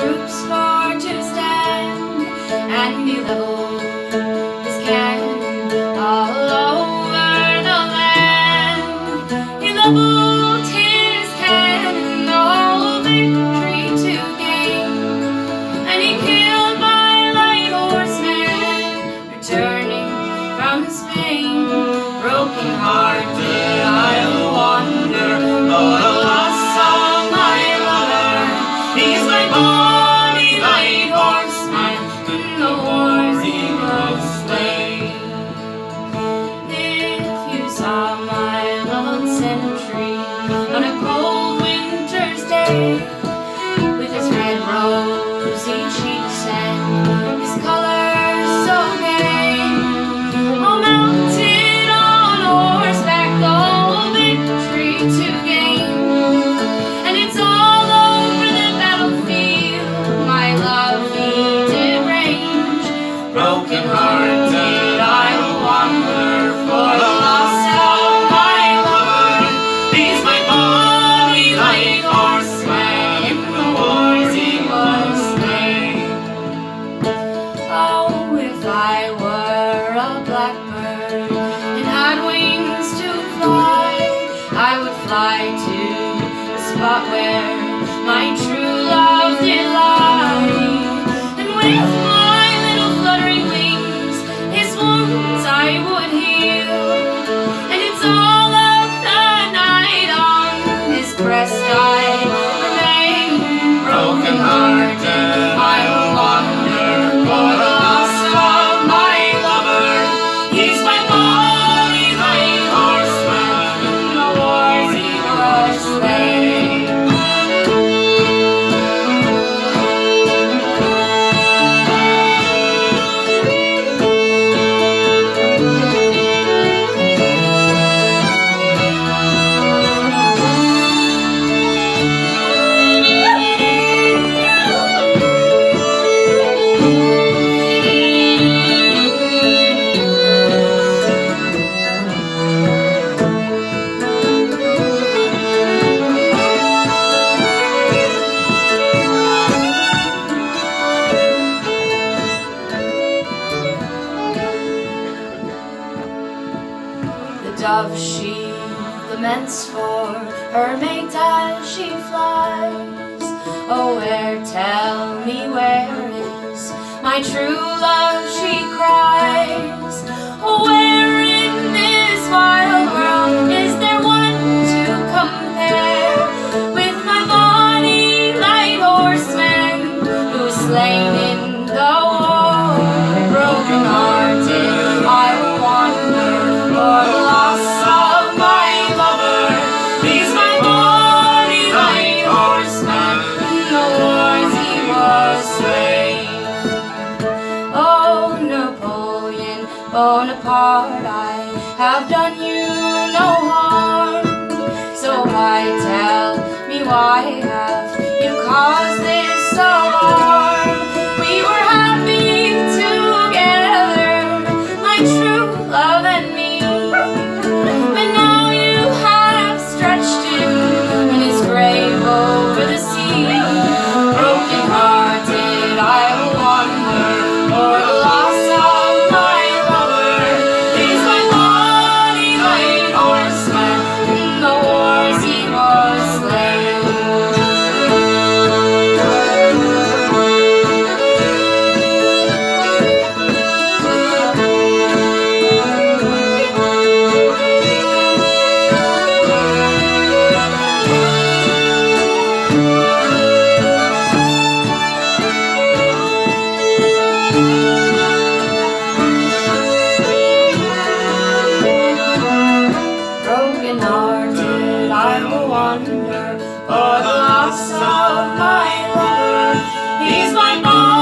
troops for to stand, and he leveled his cannon all over the land. He leveled his cannon, all victory to gain, and he killed my light horseman, returning from Spain. Broken hearted I'll wander, for the loss of my lover. He's my bonny light horseman, in the wars he was slain. If you saw my loved sentry on a cold winter's day, with his red rosy cheeks and his colors so gay, all mounted on horseback, all victory to gain, and it's all over the battlefield, my love he did range. Broken hearted I'll wander, for the loss of my lover. He's my bonny light horseman, in the wars he was slain. Oh, if I were a blackbird and had wings to fly, I would fly to the spot where my true love did lie, and with my little fluttering wings his wounds I would heal, and it's all of the night on his breast I remain. Broken hearted I'll wander, for the loss of my lover. He's my bonny light horseman, in the wars he was slain. The dove she laments for her mate as she flies. Oh, where, tell me, where is my true love, she cries. Oh, where in this wild world is there one to compare with my bonny light horseman, who's slain in the war? Broken hearted I'll wander, for the loss of my lover. He's my bonny light horseman, in the wars he was slain. Oh, Napoleon Bonaparte, I have done you no harm, so why, tell me, why have you caused this alarm? We were happy together, my true love and me, but now you have stretched him in his grave over the sea. Broken hearted I'll wander, for the loss of my lover. He's my bonny light horseman, in the wars he was slain. Broken hearted I will wander, for the loss of my lover. He's my bonny